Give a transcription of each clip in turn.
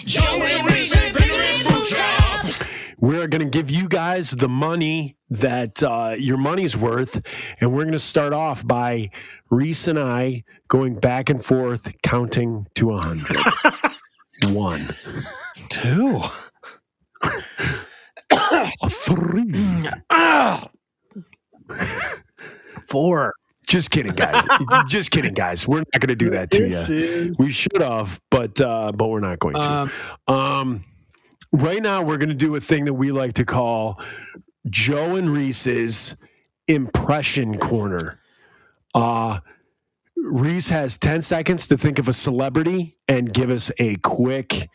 Joey Reese and Billy Bishop. We're going to give you guys the money that your money's worth, and we're going to start off by Reese and I going back and forth, counting to 100. 1, 2, 3, 4. Just kidding, guys. Just kidding, guys. We're not going to do that to you. We should have, but we're not going to. Right now, we're going to do a thing that we like to call Joe and Reese's Impression Corner. Reese has 10 seconds to think of a celebrity and give us a quick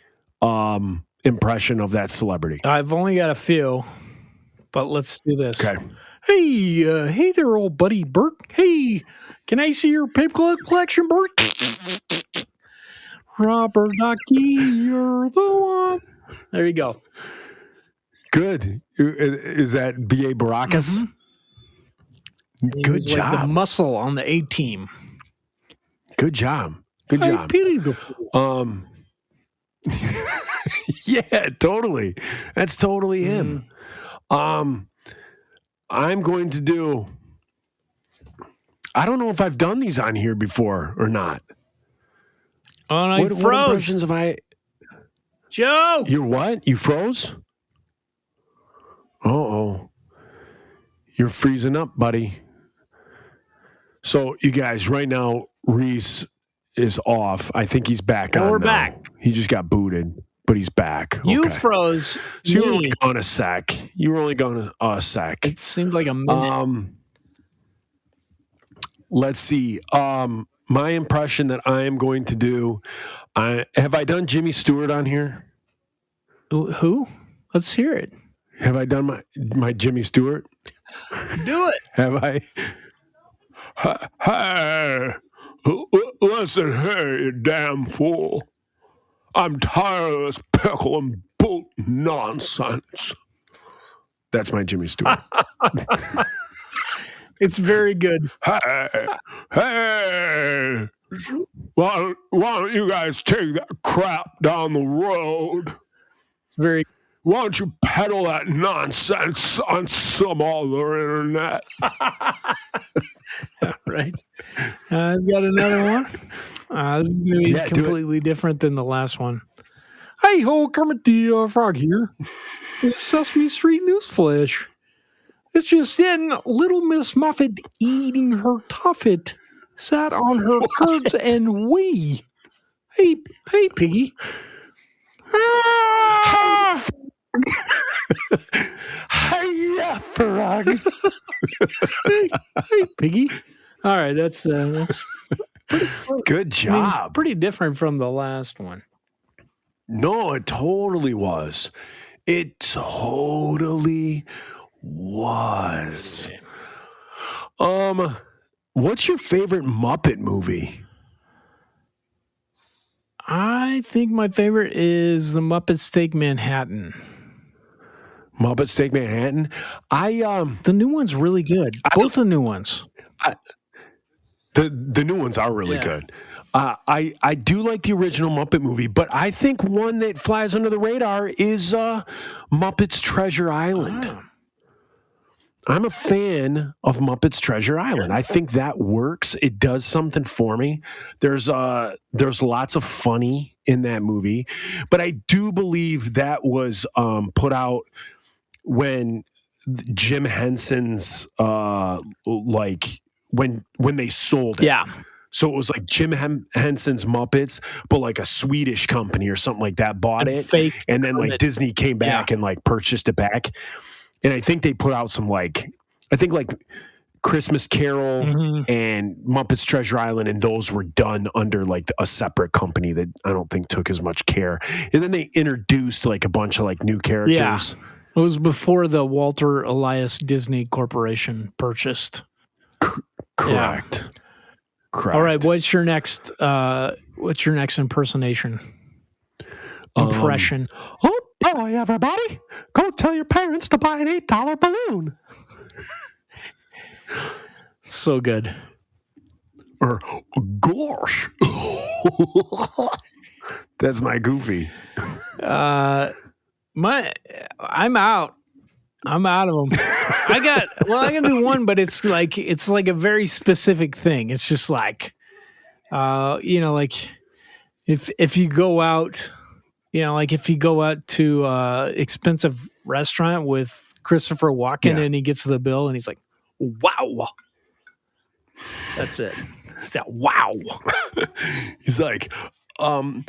impression of that celebrity. I've only got a few, but let's do this. Okay. Hey there, old buddy Bert. Hey, can I see your paper collection, Bert? Robert Ducky, you're the one. There you go. Good. Is that B.A. Baracus? Mm-hmm. Good job. Like the muscle on the A team. Good job. Good I job. pity the fool. Yeah, totally. That's totally him. I'm going to do. I don't know if I've done these on here before or not. Oh, no, What impressions have I? Joe! You're what? You froze? Uh-oh. You're freezing up, buddy. So, you guys, right now, Reese is off. I think he's back on. We're now. back. He just got booted, but he's back. You Okay. froze. So you were me. only gone a sec. You were only gone a sec. It seemed like a minute. Let's see. My impression that I am going to do. Have I done Jimmy Stewart on here? Who? Let's hear it. Have I done my Jimmy Stewart? Do it. Have I? Hey, listen here, you damn fool. I'm tired of this pickle and boot nonsense. That's my Jimmy Stewart. It's very good. Hey, why don't you guys take that crap down the road? It's very. Why don't you peddle that nonsense on some other internet? Right. I've got another one. This is going to be Yeah, completely different than the last one. Hey ho, Kermit the Frog here. It's Sesame Street News Flash. It's just in Little Miss Muffet eating her tuffet sat on her curds and wee. Hey, Piggy. Ah! Hiya, frog. Hey, Piggy. All right, that's Good job. pretty different from the last one. No, it totally was. It totally was. What's your favorite Muppet movie? I think my favorite is the Muppets Take Manhattan. Muppet Take Manhattan? The new one's really good. Both the new ones. The new ones are really Yeah. good. I do like the original Muppet movie, but I think one that flies under the radar is Muppets Treasure Island. Ah. I'm a fan of Muppets Treasure Island. I think that works. It does something for me. There's lots of funny in that movie, but I do believe that was put out when Jim Henson's when they sold it. Yeah. So it was like Jim Henson's Muppets, but like a Swedish company or something like that bought And it. fake And then like Kermit. Disney came back and like purchased it back. And I think they put out some like Christmas Carol and Muppets Treasure Island, and those were done under like a separate company that I don't think took as much care. And then they introduced like a bunch of like new characters. Yeah. It was before the Walter Elias Disney Corporation purchased. Correct. Correct. All right, what's your next impersonation? Impression. Oh boy, everybody, go tell your parents to buy an $8 balloon. So good. Or gosh, That's my goofy. I'm out. I'm out of them. I can do one, but it's like a very specific thing. It's just like, like if you go out, like if you go out to expensive restaurant with Christopher Walken and he gets the bill and he's like, wow. That's it. It's that wow. He's like, I'm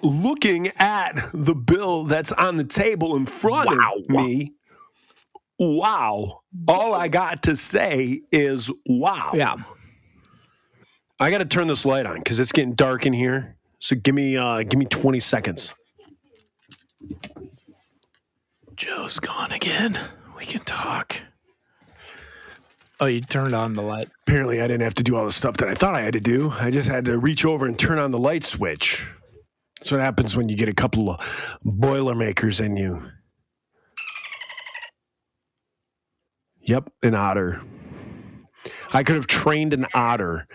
looking at the bill that's on the table in front of me. Wow. All I got to say is wow. Yeah. I got to turn this light on because it's getting dark in here. So give me 20 seconds. Joe's gone again. We can talk. Oh, you turned on the light. Apparently, I didn't have to do all the stuff that I thought I had to do. I just had to reach over and turn on the light switch. That's what happens when you get a couple of Boilermakers in you. Yep, an otter. I could have trained an otter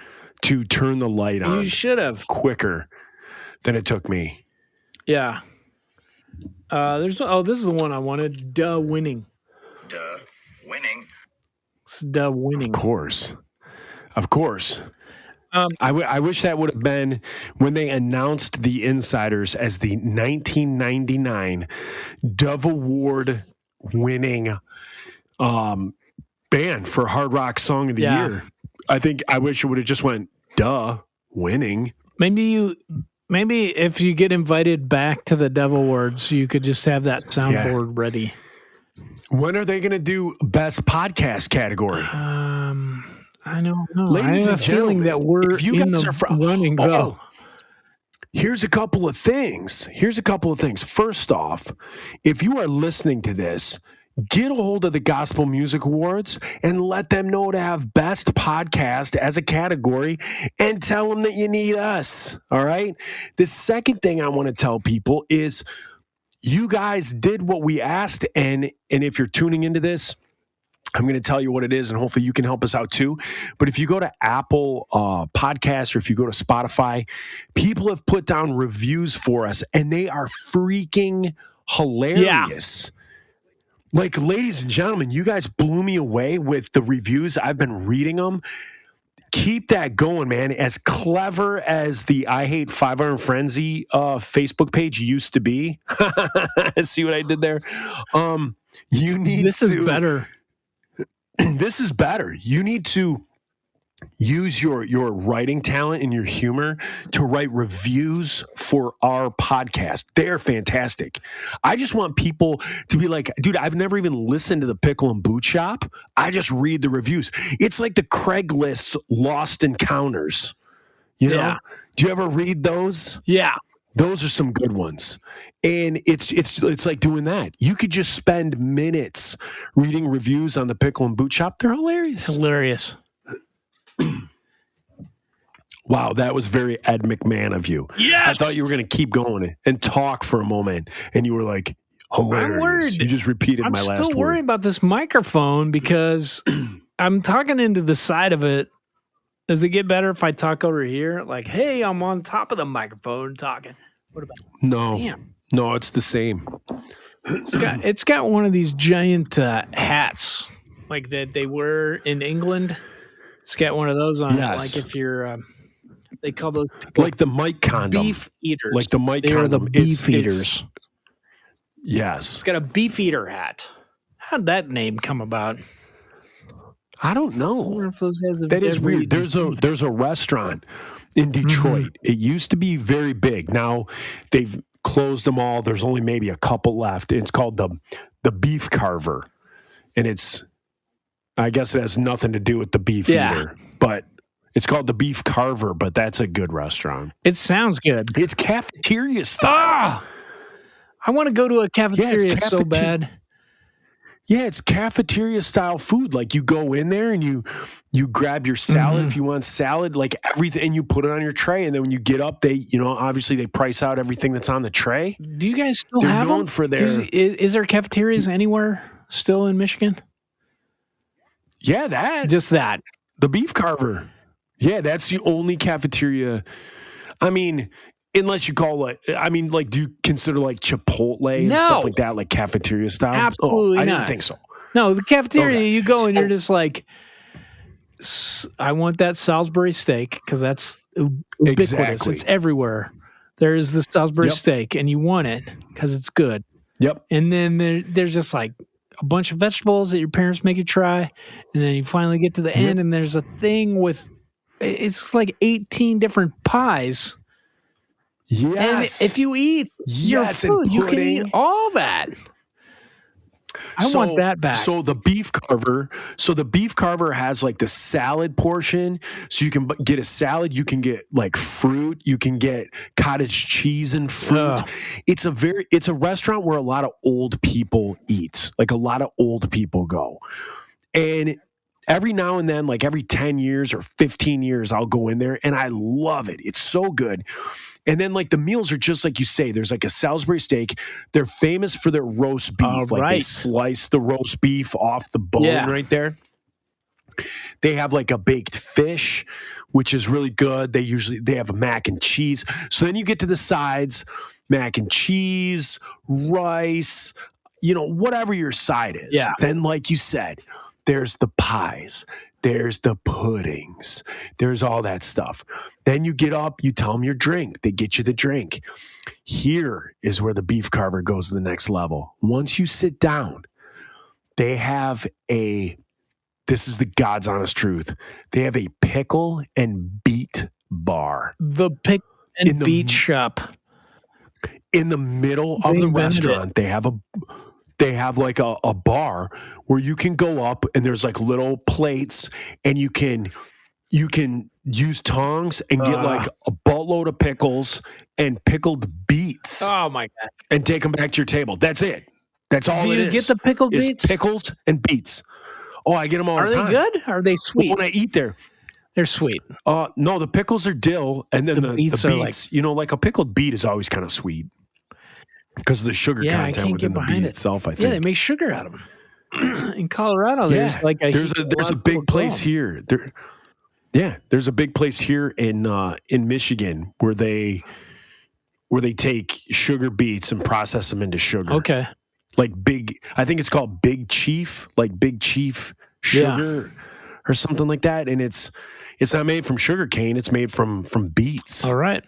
to turn the light on. You should have. Quicker than it took me. Yeah. This is the one I wanted. Winning. Winning. It's winning. Of course. I wish that would have been when they announced the Insiders as the 1999 Dove Award winning band for Hard Rock Song of the Year. I wish it would have just went, winning. Maybe if you get invited back to the Dove Awards, you could just have that soundboard ready. When are they going to do best podcast category? I don't know. Ladies I have and a feeling gentlemen, that we're if you in guys the are from, running go. Here's a couple of things. First off, if you are listening to this, get a hold of the Gospel Music Awards and let them know to have best podcast as a category and tell them that you need us. All right. The second thing I want to tell people is you guys did what we asked. And if you're tuning into this, I'm going to tell you what it is, and hopefully you can help us out too. But if you go to Apple Podcasts or if you go to Spotify, people have put down reviews for us, and they are freaking hilarious. Yeah. Like, ladies and gentlemen, you guys blew me away with the reviews. I've been reading them. Keep that going, man. As clever as the I Hate 5 Iron Frenzy Facebook page used to be. See what I did there? You need This is better. This is better. You need to use your writing talent and your humor to write reviews for our podcast. They're fantastic. I just want people to be like, dude, I've never even listened to the Pickle and Boot Shop. I just read the reviews. It's like the Craigslist Lost Encounters. You know? Do you ever read those? Yeah. Those are some good ones. And it's like doing that. You could just spend minutes reading reviews on the Pickle and Boot Shop. They're hilarious. Hilarious. Wow, that was very Ed McMahon of you. Yes! I thought you were going to keep going and talk for a moment, and you were like, hilarious. I'm worried. You just repeated my last word. I'm still worried about this microphone because I'm talking into the side of it. Does it get better if I talk over here? Like, hey, I'm on top of the microphone talking. What about? No. Damn. No, it's the same. It's got one of these giant hats like that they wear in England. It's got one of those on it. Like if you're, they call those like the Mike condom. Beef eaters. Like the Mike They're condom. the beef eaters. Yes. It's got a beef eater hat. How'd that name come about? I don't know. I wonder if those guys have that is weird. There's a restaurant in Detroit. It used to be very big. Now they've closed them all. There's only maybe a couple left. It's called the Beef Carver. And I guess it has nothing to do with the beef eater. But it's called the Beef Carver, but that's a good restaurant. It sounds good. It's cafeteria style. I want to go to a cafeteria so bad. Yeah, it's cafeteria style food. Like you go in there and you grab your salad if you want salad, like everything, and you put it on your tray. And then when you get up, obviously they price out everything that's on the tray. Do you guys still They're have known them? for their. Is there cafeterias anywhere still in Michigan? Yeah, just that. The Beef Carver. Yeah, that's the only cafeteria. I mean, Unless you call do you consider like Chipotle and stuff No. like that, like cafeteria style? Absolutely I not. didn't think so. No, the cafeteria, Okay. you go and So- you're just like, I want that Salisbury steak because that's ubiquitous. Exactly. It's everywhere. There is the Salisbury Yep. steak, and you want it because it's good. Yep. And then there's just like a bunch of vegetables that your parents make you try. And then you finally get to the end, and there's a thing with, it's like 18 different pies. Yes. And if you eat your Yes, and food, you can eat pudding. all that. I want that back. So the beef carver has like the salad portion. So you can get a salad, you can get like fruit, you can get cottage cheese and fruit. Ugh. It's a restaurant where a lot of old people eat. Like a lot of old people go. And every now and then, like every 10 years or 15 years, I'll go in there and I love it. It's so good. And then like the meals are just like you say, there's like a Salisbury steak. They're famous for their roast beef. Like they right. slice the roast beef off the bone right there. They have like a baked fish, which is really good. They have a mac and cheese. So then you get to the sides, mac and cheese, rice, whatever your side is. Yeah. Then like you said, there's the pies, there's the puddings, there's all that stuff. Then you get up, you tell them your drink. They get you the drink. Here is where the beef carver goes to the next level. Once you sit down, they have this is the God's honest truth. They have a pickle and beet bar The pick In and the- beet shop. in the middle of They the invented it. restaurant. They have like a bar where you can go up and there's like little plates and you can use tongs and get like a buttload of pickles and pickled beets Oh my god! and take them back to your table. That's it. That's all Do it you is. get the pickled is beets? pickles and beets. Oh, I get them all Are the they time. good? Are they sweet? When I eat there. They're sweet. No, the pickles are dill, and then the beets, beets are like- like a pickled beet is always kind of sweet because of the sugar Yeah, I content can't within get the behind beet it. itself, I think. Yeah, they make sugar out of them. In Colorado, there's like there's a big place here. here. There's a big place here in Michigan where they take sugar beets and process them into sugar. Okay. Like I think it's called Big Chief, like Big Chief sugar or something like that. And it's not made from sugar cane, it's made from beets. All right.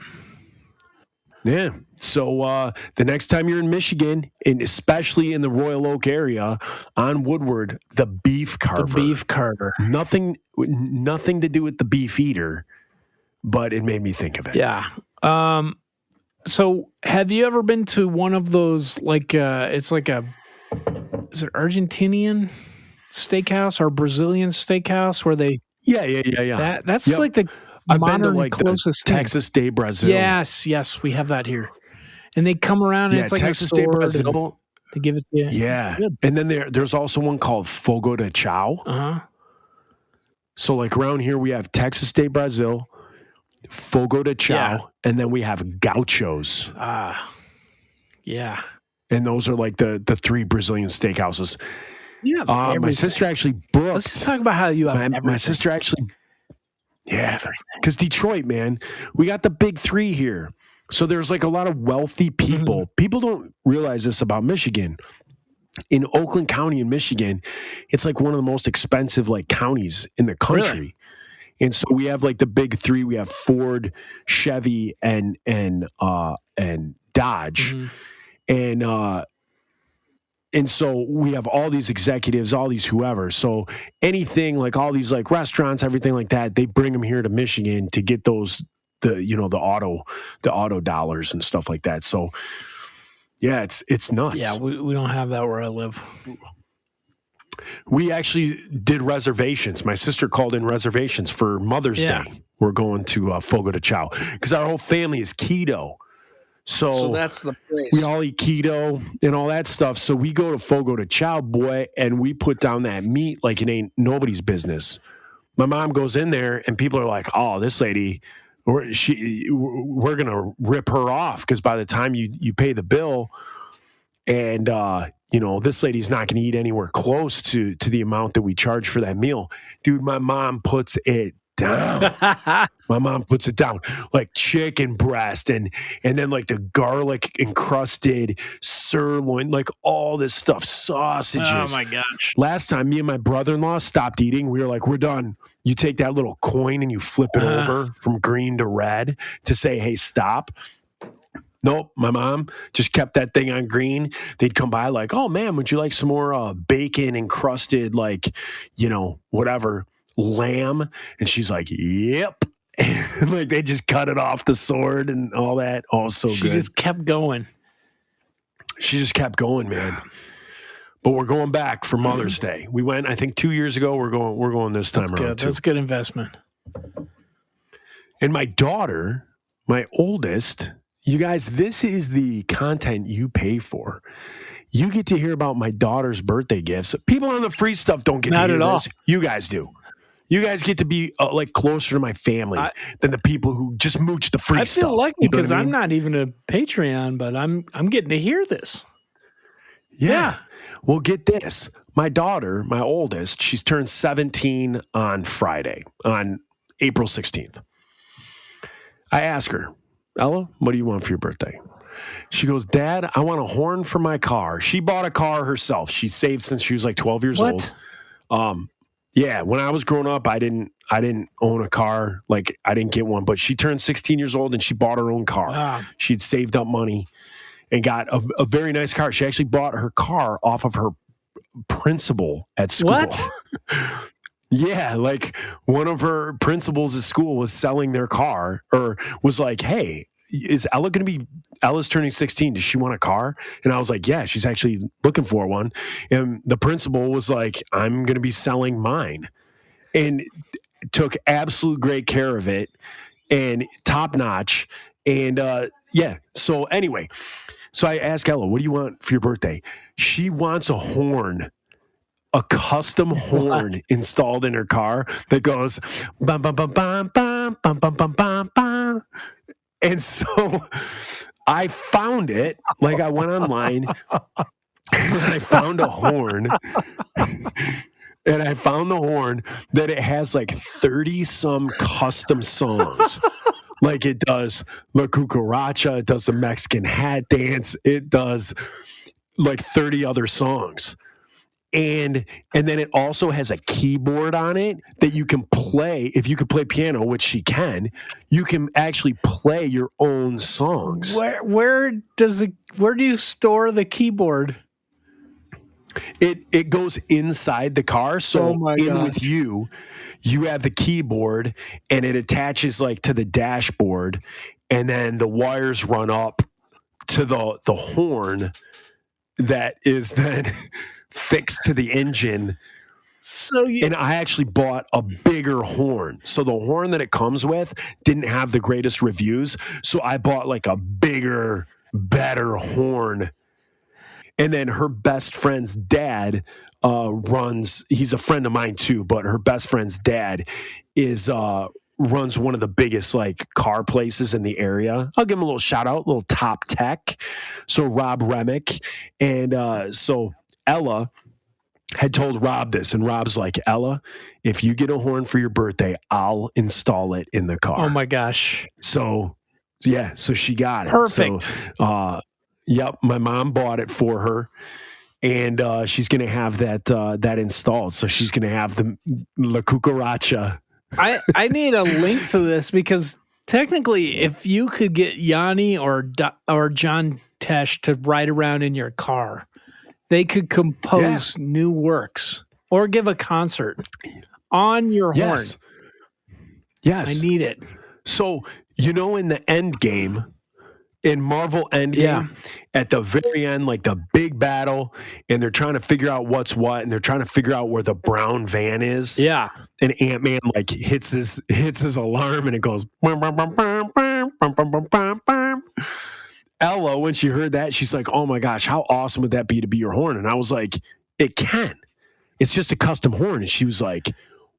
Yeah. So the next time you're in Michigan, and especially in the Royal Oak area on Woodward, the beef carver. The beef carver. Nothing to do with the beef eater, but it made me think of it. Yeah. So have you ever been to one of those it's like is it Argentinian steakhouse or Brazilian steakhouse where they Yeah. that's Yep. like the I've been modern to like the closest thing. Texas Day Brazil. Yes, we have that here. And they come around and Yeah, it's like Texas a Day sword Brazil. and they give it to you. Yeah. It's good. And then there's also one called Fogo de Chao. Uh-huh. So like around here we have Texas Day Brazil, Fogo de Chao, Yeah. and then we have Gauchos. Yeah. And those are like the three Brazilian steakhouses. Yeah. My sister actually booked. Let's just talk about how you have My everything. sister actually, because Detroit, man, we got the big three here. So there's like a lot of wealthy people. Mm-hmm. People don't realize this about Michigan. In Oakland County in Michigan, it's like one of the most expensive like counties in the country. Really? And so we have like the big three. We have Ford, Chevy, and Dodge. Mhm. And so we have all these executives, all these whoever. So anything like all these like restaurants, everything like that, they bring them here to Michigan to get the auto dollars and stuff like that. So yeah, it's nuts. Yeah, we don't have that where I live. We actually did reservations. My sister called in reservations for Mother's Yeah. Day. We're going to Fogo de Chao because our whole family is keto. So that's the place. we all eat keto and all that stuff. So we go to Fogo de Chao, boy, and we put down that meat like it ain't nobody's business. My mom goes in there and people are like, oh, this lady, we're going to rip her off because by the time you pay the bill and, this lady's not going to eat anywhere close to the amount that we charge for that meal. Dude, my mom puts it down. My mom puts it down like chicken breast and then like the garlic encrusted sirloin, like all this stuff, sausages. Oh my gosh. Last time me and my brother-in-law stopped eating, we were like, we're done. You take that little coin and you flip it over from green to red to say, hey, stop. Nope, my mom just kept that thing on green. They'd come by like, oh man, would you like some more bacon encrusted, like, whatever, lamb? And she's like, yep. And like they just cut it off the sword and all that. Oh, so good. She just kept going. She just kept going, man. But we're going back for Mother's Day. We went, I think 2 years ago. We're going this time around too. That's a good investment. And my daughter, my oldest, you guys, this is the content you pay for. You get to hear about my daughter's birthday gifts. People on the free stuff don't get Not to hear at all. this. You guys do. You guys get to be like closer to my family than the people who just mooch the free stuff. I feel lucky You know because what I I'm mean? not even a Patreon, but I'm getting to hear this. Yeah. Well, get this. My daughter, my oldest, she's turned 17 on Friday, on April 16th. I ask her, Ella, what do you want for your birthday? She goes, Dad, I want a horn for my car. She bought a car herself. She saved since she was like 12 years What? old. Yeah, when I was growing up, I didn't own a car. Like I didn't get one, but she turned 16 years old and she bought her own car. Wow. She'd saved up money and got a very nice car. She actually bought her car off of her principal at school. What? Yeah, like one of her principals at school was selling their car or was like, hey, is Ella going to be, Ella's turning 16. Does she want a car? And I was like, yeah, she's actually looking for one. And the principal was like, I'm going to be selling mine. And took absolute great care of it and top notch. And yeah, so anyway, so I asked Ella, what do you want for your birthday? She wants a horn. A custom horn installed in her car that goes bum bum bum bum bum bum bum bum bum bum. And so I found it. Like I went online and I found a horn. And I found the horn that it has like 30 some custom songs. Like it does La Cucaracha, it does the Mexican hat dance, it does like 30 other songs. And then it also has a keyboard on it that you can play. If you could play piano, which she can, you can actually play your own songs. Where do you store the keyboard? It goes inside the car. So with you have the keyboard and it attaches like to the dashboard and then the wires run up to the horn that is then fixed to the engine. And I actually bought a bigger horn. So the horn that it comes with didn't have the greatest reviews. So I bought like a bigger, better horn. And then her best friend's dad he's a friend of mine too, but her best friend's dad runs one of the biggest like car places in the area. I'll give him a little shout out, little Top Tech. So Rob Remick. And so Ella had told Rob this, and Rob's like, Ella, if you get a horn for your birthday, I'll install it in the car. Oh my gosh. So yeah, so she got it. Perfect. So, yep, my mom bought it for her, and she's going to have that installed. So she's going to have the La Cucaracha. I need a link to this because technically, if you could get Yanni or John Tesh to ride around in your car, they could compose new works or give a concert on your horn. Yes. I need it. So, in the end game, in Marvel Endgame, at the very end, like the big battle, and they're trying to figure out what's what, and they're trying to figure out where the brown van is. Yeah. And Ant-Man like hits his alarm and it goes bum, bum, bum, bum, bum, bum, bum, bum, bum, bum. Ella, when she heard that, she's like, oh my gosh, how awesome would that be to be your horn? And I was like, it can. It's just a custom horn. And she was like,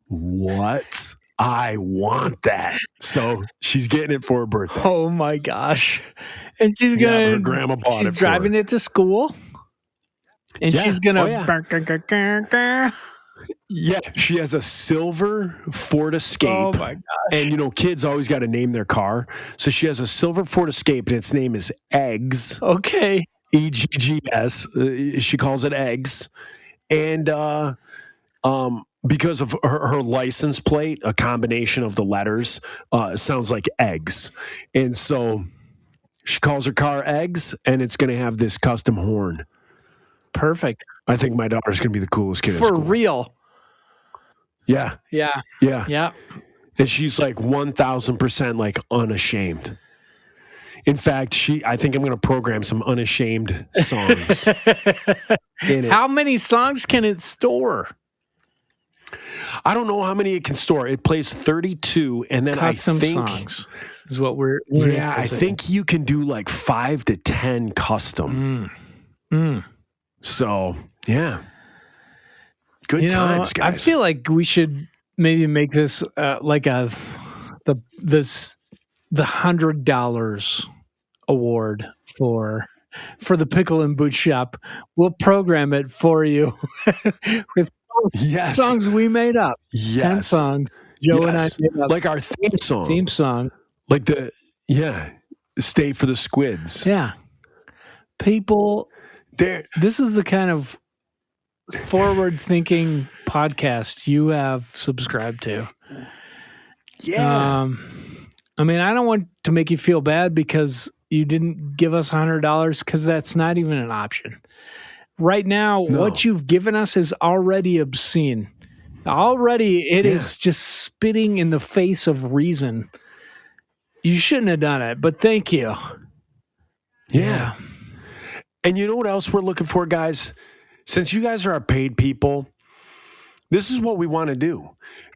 what? I want that. So she's getting it for her birthday. Oh my gosh. And she's her grandma bought it for driving her. it to school. And she's going to. Yeah, she has a silver Ford Escape. Oh my gosh. And, kids always got to name their car. So she has a silver Ford Escape, and its name is Eggs. Okay. EGGS. She calls it Eggs. And because of her license plate, a combination of the letters sounds like eggs. And so she calls her car Eggs, and it's going to have this custom horn. Perfect. I think my daughter's going to be the coolest kid at For school. real. Yeah. Yeah. Yeah. Yeah. And she's like 1,000% like unashamed. In fact, I think I'm going to program some unashamed songs in it. How many songs can it store? I don't know how many it can store. It plays 32, and then Custom I think songs is what we're I think you can do like 5 to 10 custom. So yeah, good times, guys. I feel like we should maybe make this like the $100 award for the Pickle and Boot Shop. We'll program it for you with yes, songs we made up. yes, 10 songs. Joe and I made up. like our theme song, like Stay for the Squids. Yeah, people. This is the kind of forward-thinking podcast you have subscribed to. Yeah. I mean, I don't want to make you feel bad because you didn't give us $100 because that's not even an option. Right now, what you've given us is already obscene. Already, it is just spitting in the face of reason. You shouldn't have done it, but thank you. Yeah. And you know what else we're looking for, guys? Since you guys are our paid people, this is what we want to do.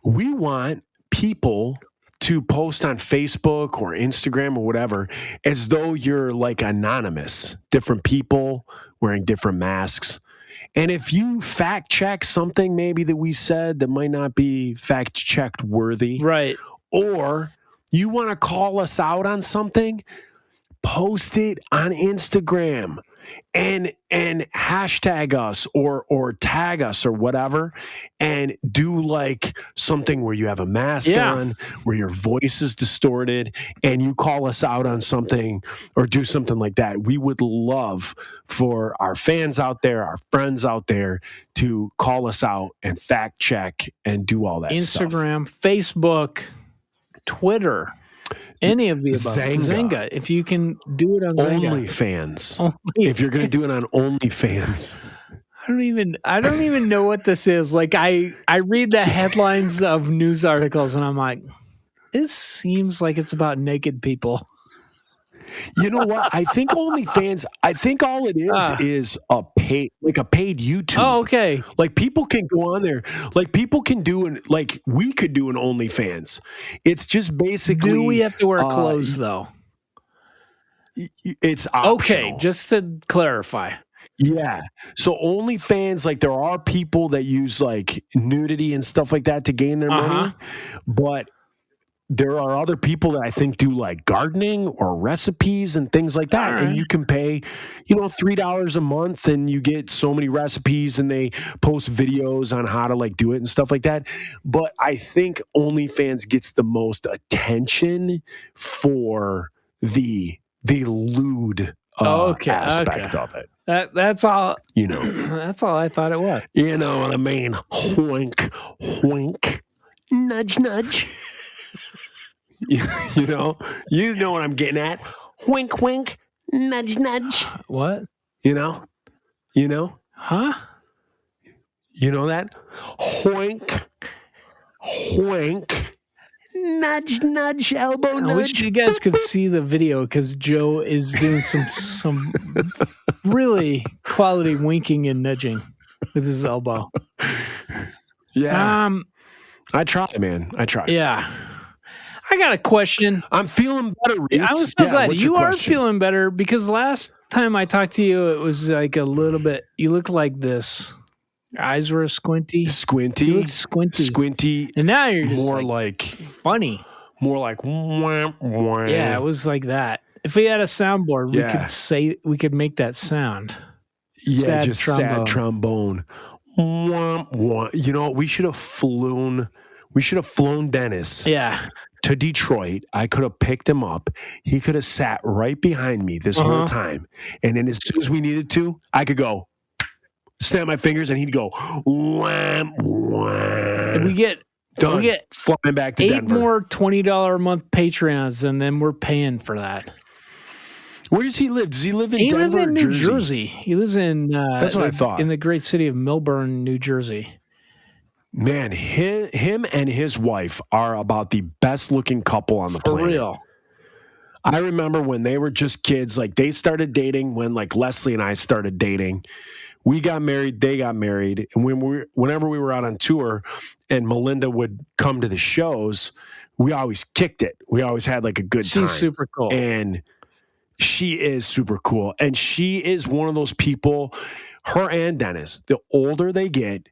We want people to post on Facebook or Instagram or whatever as though you're like anonymous, different people wearing different masks. And if you fact check something maybe that we said that might not be fact checked worthy, right? Or you want to call us out on something, post it on Instagram and hashtag us or tag us or whatever, and do like something where you have a mask on, where your voice is distorted, and you call us out on something or do something like that. We would love for our fans out there, our friends out there, to call us out and fact check and do all that Instagram, stuff. Facebook, Twitter. Any of the above. Zynga. If you can do it on Zynga. OnlyFans. If you're going to do it on OnlyFans. I don't even know what this is. Like I read the headlines of news articles and I'm like, this seems like it's about naked people. You know what? I think OnlyFans, I think all it is a paid YouTube. Oh, okay. Like people can go on there. Like people can do like we could do an OnlyFans. It's just basically. Do we have to wear clothes though? It's optional. Okay, just to clarify. Yeah. So OnlyFans, like there are people that use like nudity and stuff like that to gain their money, but there are other people that I think do like gardening or recipes and things like that. Right. And you can pay, $3 a month and you get so many recipes and they post videos on how to like do it and stuff like that. But I think OnlyFans gets the most attention for the lewd aspect of it. That's all. That's all I thought it was. You know what I mean? Wink, wink, nudge, nudge. You know what I'm getting at. Wink, wink, nudge, nudge. What? You know? Huh? You know that? Wink, wink, nudge, nudge, elbow nudge. I wish you guys could see the video because Joe is doing some really quality winking and nudging with his elbow. Yeah. I try, man. I try. Yeah. I got a question. I'm feeling better, Reese. I'm so glad you are feeling better because last time I talked to you, it was like a little bit, you looked like this. Your eyes were squinty. Squinty. You looked squinty. Squinty. And now you're just more like funny. More like wah, wah. Yeah, it was like that. If we had a soundboard, we could make that sound. Yeah, sad just trombone. Sad trombone. Womp, womp. You know, we should have flown Dennis Yeah. to Detroit. I could have picked him up. He could have sat right behind me this whole time. And then as soon as we needed to, I could go snap my fingers and he'd go wham, wham. And we get Flying back to 8 Denver. more $20 a month Patreons, and then we're paying for that. Where does he live? Does he live in He Denver lives in or New Jersey. He lives in That's what I thought. in the great city of Millburn, New Jersey. Man, him and his wife are about the best looking couple on the For planet. real. I remember when they were just kids, like they started dating when like Leslie and I started dating. We got married, they got married. And whenever we were out on tour and Melinda would come to the shows, we always kicked it. We always had like a good time. She's super cool. And she is super cool. And she is one of those people, her and Dennis, the older they get,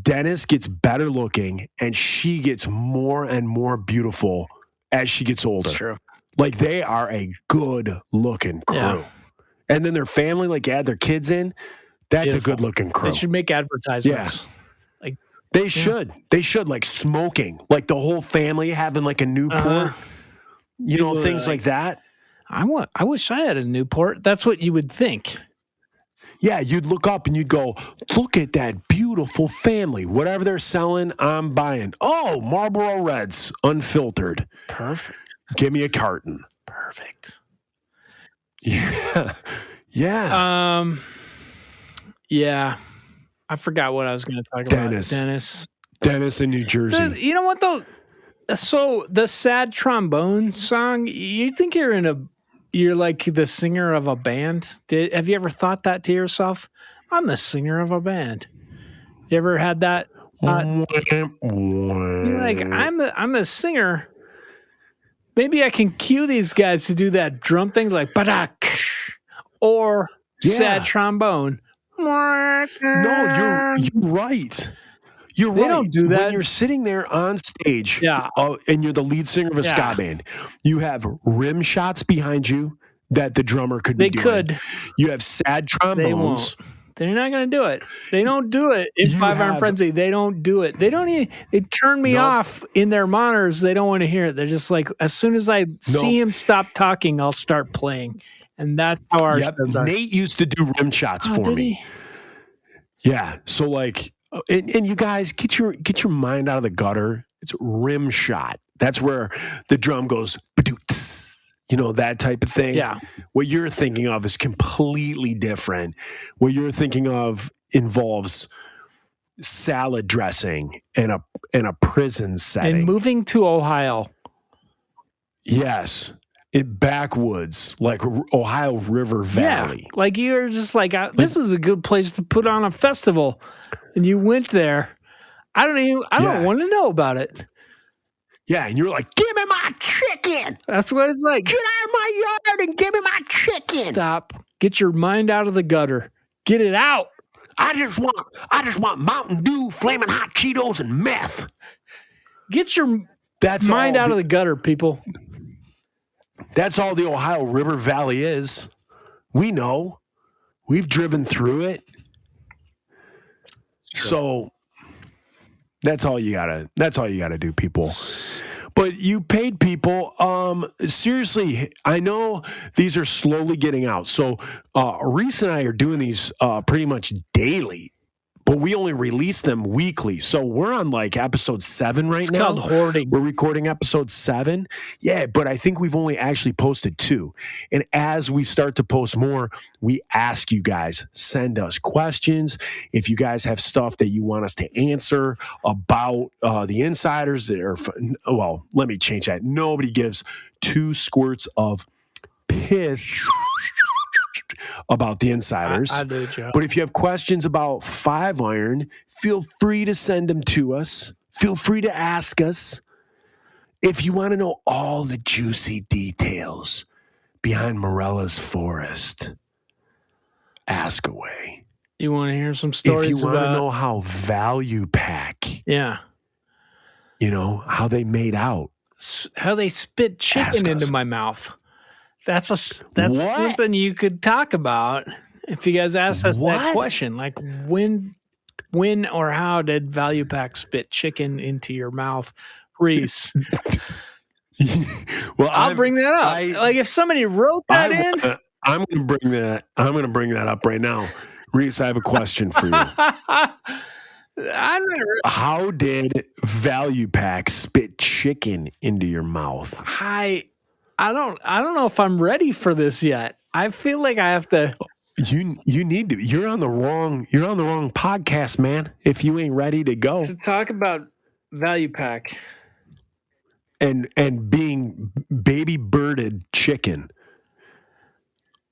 Dennis gets better looking and she gets more and more beautiful as she gets older. That's true. Like they are a good looking crew. Yeah. And then their family, like add their kids in. That's Beautiful. a good looking crew. They should make advertisements. They should. They should, like smoking, like the whole family having like a Newport, you know, things like that. I wish I had a Newport. That's what you would think. Yeah, you'd look up and you'd go, look at that beautiful family. Whatever they're selling, I'm buying. Oh, Marlboro Reds, unfiltered. Perfect. Give me a carton. Perfect. Yeah. Yeah. Yeah. I forgot what I was going to talk Dennis. about. Dennis in New Jersey. You know what though? So the sad trombone song, you think you're like the singer of a band? Have you ever thought that to yourself? I'm the singer of a band. You ever had that? You're like, I'm the singer. Maybe I can cue these guys to do that drum things like badak or sad trombone. No, you're right. You're right. They don't do that. When you're sitting there on stage, Yeah. And you're the lead singer of a ska band, you have rim shots behind you that the drummer could be doing. They could. You have sad trombones. They won't. They're not going to do it. They don't do it in Five Iron Frenzy. They don't do it. They don't even. They turn me off in their monitors. They don't want to hear it. They're just like, as soon as I see him stop talking, I'll start playing. And that's how our shows are. Nate used to do rim shots for me. He? Yeah. So like, and you guys get your mind out of the gutter. It's rim shot. That's where the drum goes, you know, that type of thing. Yeah. What you're thinking of is completely different. What you're thinking of involves salad dressing in a prison setting. And moving to Ohio. Yes. In backwoods, like Ohio River Valley. Yeah, like you're just like, this is a good place to put on a festival, and you went there. I don't want to know about it. Yeah, and you're like, give me my chicken. That's what it's like. Get out of my yard and give me my chicken. Stop. Get your mind out of the gutter. Get it out. I just want Mountain Dew, Flaming Hot Cheetos, and meth. Get your mind out of the gutter, people. That's all the Ohio River Valley is. We know. We've driven through it. Sure. So that's all you gotta do, people. But you paid people. Seriously, I know these are slowly getting out. So Reese and I are doing these pretty much daily. But we only release them weekly. So we're on like episode 7 right now. It's called hoarding. We're recording episode 7. Yeah, but I think we've only actually posted 2. And as we start to post more, we ask you guys, send us questions. If you guys have stuff that you want us to answer about the insiders that are, well, let me change that. Nobody gives 2 squirts of piss about the insiders. I do, Joe. But if you have questions about 5 Iron, feel free to send them to us. Feel free to ask us. If you want to know all the juicy details behind Morella's forest, ask away. You want to hear some stories if you want to know how Value Pack, yeah, you know, how they made out. How they spit chicken into my mouth. That's something you could talk about if you guys ask us that question. Like, when When or how did Value Pack spit chicken into your mouth, Reese? Well, I'll bring that up. Like if somebody wrote that in, I'm going to bring that up right now. Reese, I have a question for you. How did Value Pack spit chicken into your mouth? I don't know if I'm ready for this yet. I feel like I have to. You need to. You're on the wrong podcast, man. If you ain't ready to go to talk about Value Pack and being baby birded chicken.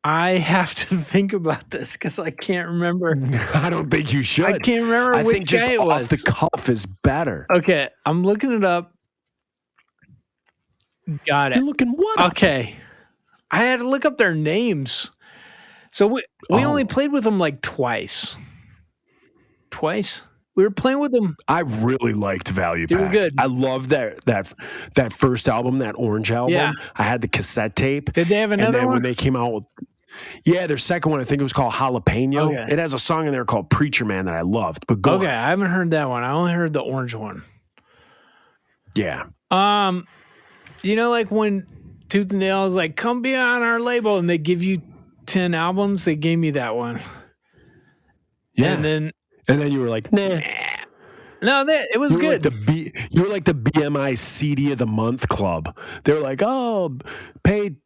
I have to think about this because I can't remember. I don't think you should. I can't remember which think just guy it was. Off the cuff is better. Okay, I'm looking it up. Got it. You're looking what up? Okay. I had to look up their names. So we only played with them like twice. We were playing with them. I really liked Value Pack. They were good. I loved that first album, that Orange album. Yeah. I had the cassette tape. Did they have another and then one? when they came out with their second one, I think it was called Jalapeno. Okay. It has a song in there called Preacher Man that I loved. But go on. I haven't heard that one. I only heard the orange one. Yeah. You know, like when Tooth and Nail is like, come be on our label, and they give you 10 albums, they gave me that one. Yeah. And then you were like, nah. No, it was good. You were like the BMI CD of the month club. They were like, oh, pay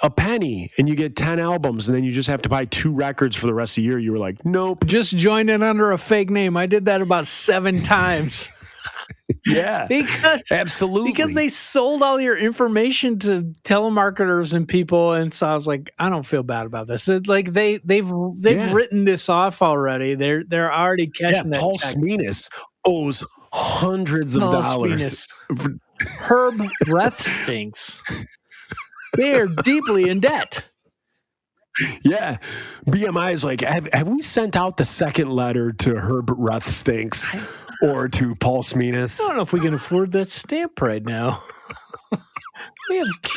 a penny and you get 10 albums, and then you just have to buy 2 records for the rest of the year. You were like, nope. Just join in under a fake name. I did that about 7 times. Yeah. Absolutely. Because they sold all your information to telemarketers and people, and so I was like, I don't feel bad about this. It's like they've written this off already. They're already catching that. Paul Smenis owes hundreds of dollars. Herb breath stinks. They are deeply in debt. Yeah. BMI is like, have we sent out the second letter to Herb Ruth Stinks or to Paul Smenis? I don't know if we can afford that stamp right now.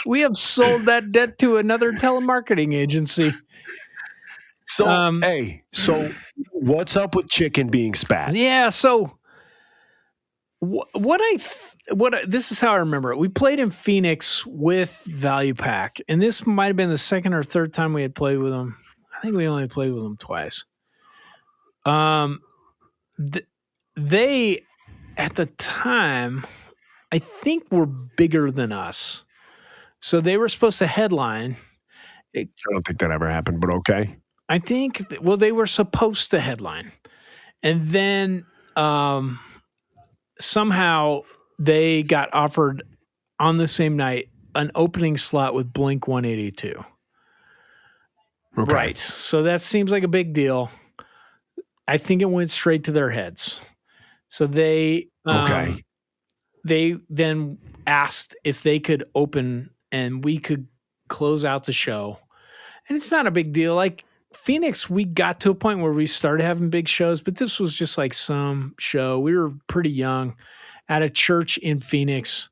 we have sold that debt to another telemarketing agency. So, so what's up with chicken being spat? Yeah, so this is how I remember it. We played in Phoenix with Value Pack, and this might have been the second or third time we had played with them. I think we only played with them twice. They at the time, I think, were bigger than us, so they were supposed to headline. I don't think that ever happened, but okay. I think they were supposed to headline, and then somehow they got offered on the same night an opening slot with Blink-182. Okay. Right. So that seems like a big deal. I think it went straight to their heads. So they then asked if they could open and we could close out the show. And it's not a big deal. Like Phoenix, we got to a point where we started having big shows, but this was just like some show. We were pretty young at a church in Phoenix.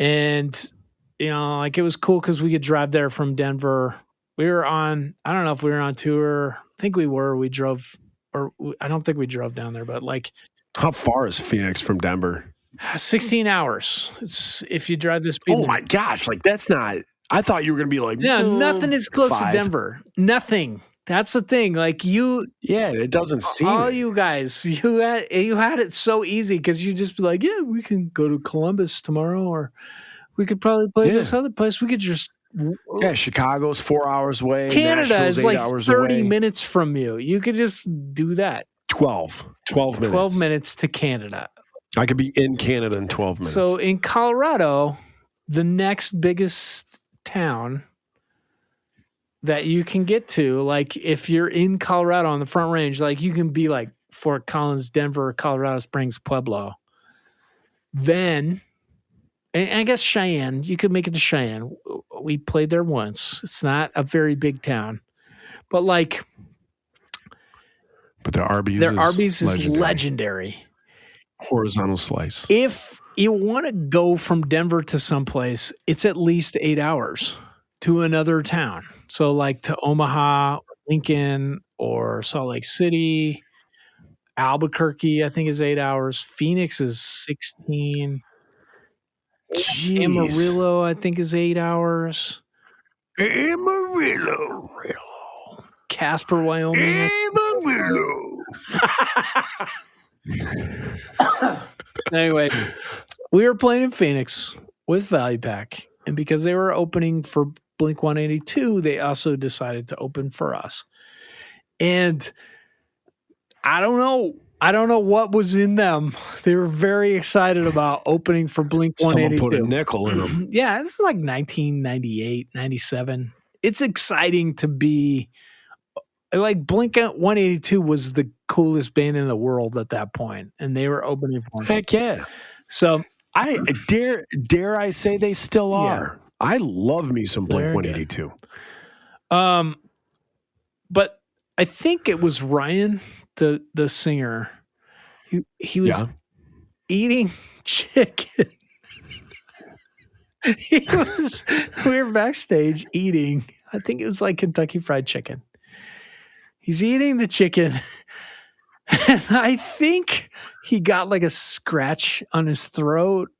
And, you know, like it was cool because we could drive there from Denver. We were on, I don't know if we were on tour. I think we were. We drove, I don't think we drove down there, but like. How far is Phoenix from Denver? 16 hours. It's if you drive the speed. Oh my gosh. Like that's not, I thought you were going to be like, no, nothing is close 5. to Denver. Nothing. That's the thing. Like it doesn't seem. All you guys, you had it so easy because you just be like, yeah, we can go to Columbus tomorrow, or we could probably play this other place. We could just Chicago's 4 hours away. Canada Nashville's is 8 like hours 30 away. minutes from you. You could just do that. 12 minutes. 12 minutes to Canada. I could be in Canada in 12 minutes. So in Colorado, the next biggest town that you can get to, like if you're in Colorado on the Front Range, like you can be like Fort Collins, Denver, Colorado Springs, Pueblo. Then, and I guess Cheyenne, you could make it to Cheyenne. We played there once. It's not a very big town, but like. But their Arby's is legendary. Horizontal slice. If you want to go from Denver to someplace, it's at least 8 hours to another town. So like to Omaha, or Lincoln, or Salt Lake City. Albuquerque, I think, is 8 hours. Phoenix is 16. Jeez. Amarillo, I think, is 8 hours. Amarillo. Casper, Wyoming. Amarillo. Anyway, we were playing in Phoenix with Value Pack. And because they were opening for Blink 182, they also decided to open for us. And I don't know what was in them. They were very excited about opening for Blink 182. Someone put a nickel in them. Yeah, this is like 1998, 97. It's exciting to be like Blink 182 was the coolest band in the world at that point, and they were opening for them. Heck yeah. So I dare I say they still are. I love me some Blink 182. But I think it was Ryan, the singer. He was eating chicken. We were backstage eating. I think it was like Kentucky Fried Chicken. He's eating the chicken. And I think he got like a scratch on his throat.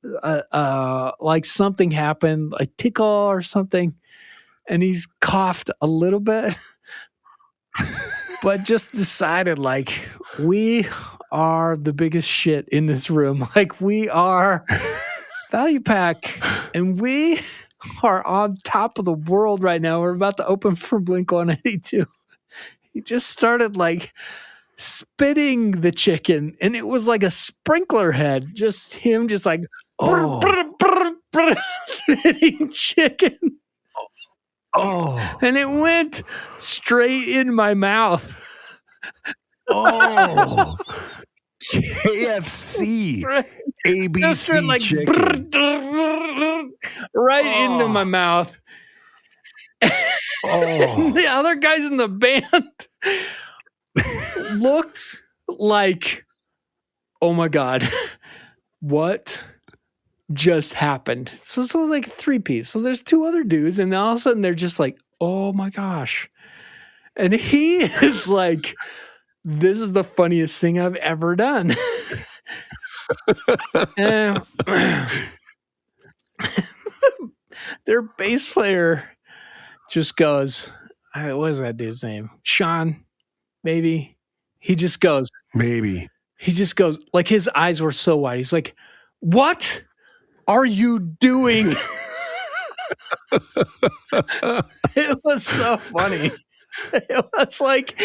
Like something happened, like tickle or something. And he's coughed a little bit. But just decided like we are the biggest shit in this room. Like we are Value Pack and we are on top of the world right now. We're about to open for Blink 182. He just started like spitting the chicken and it was like a sprinkler head. Just him just like spitting chicken. Oh. And it went straight in my mouth. Oh. KFC. ABC like, chicken. Right into my mouth. And the other guys in the band looked like, oh my God, what just happened? So like 3-piece. So there's 2 other dudes, and all of a sudden they're just like, oh my gosh. And he is like, this is the funniest thing I've ever done. Their bass player just goes, what is that dude's name? Sean, maybe. He just goes, maybe. He just goes, like his eyes were so wide. He's like, what are you doing? It was so funny. It was like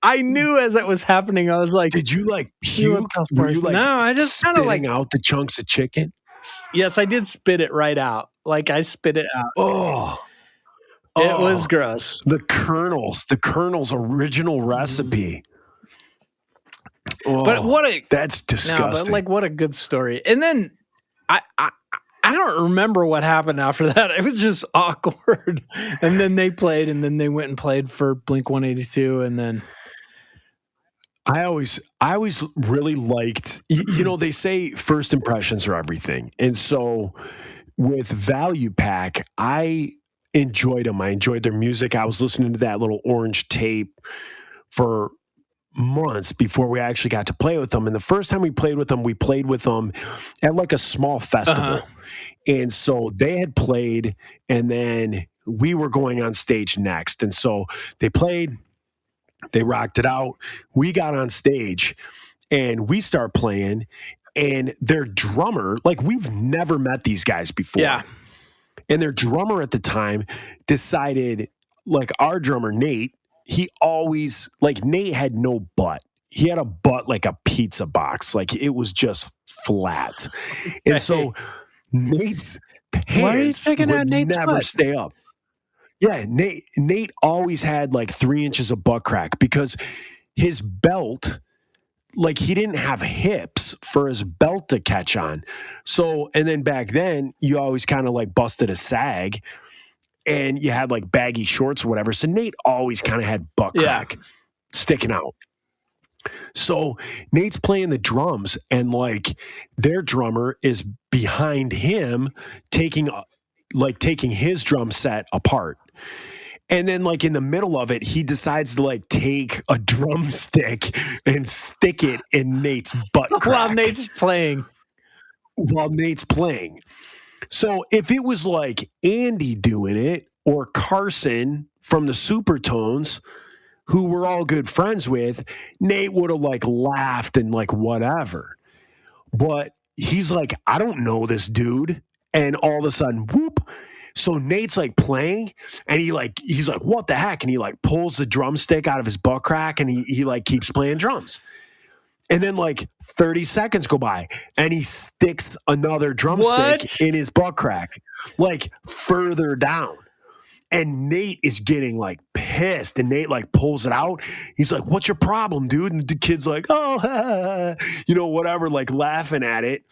I knew as it was happening. I was like, did you like puke? Were you like, no, I just kind of like out the chunks of chicken. Yes, I did spit it right out. Like I spit it out. It was gross. The Colonel's original recipe. But that's disgusting. No, but like what a good story. And then I don't remember what happened after that. It was just awkward. And then they played, and then they went and played for Blink 182, and then I always really liked, they say first impressions are everything. And so with Value Pack, I enjoyed them. I enjoyed their music. I was listening to that little orange tape for months before we actually got to play with them. And the first time we played with them at like a small festival. And so they had played, and then we were going on stage next. And so they played, they rocked it out. We got on stage and we start playing, and their drummer, like we've never met these guys before. Yeah. And their drummer at the time decided, like our drummer, Nate, he always, like Nate had no butt. He had a butt like a pizza box. Like it was just flat. And so Nate's pants would never stay up. Yeah, Nate always had like 3 inches of butt crack because his belt, like he didn't have hips for his belt to catch on. So, and then back then you always kind of like busted a sag and you had like baggy shorts or whatever. So Nate always kind of had butt crack sticking out. So Nate's playing the drums, and like their drummer is behind him taking his drum set apart. And then like in the middle of it, he decides to like take a drumstick and stick it in Nate's butt crack While Nate's playing. So if it was like Andy doing it or Carson from the Supertones, who we're all good friends with, Nate would have like laughed and like whatever. But he's like, I don't know this dude. And all of a sudden, whoop. So Nate's like playing and he's like, what the heck? And he like pulls the drumstick out of his butt crack and he like keeps playing drums. And then like 30 seconds go by and he sticks another drumstick in his butt crack, like further down. And Nate is getting like pissed and Nate like pulls it out. He's like, what's your problem, dude? And the kid's like, oh, whatever, like laughing at it.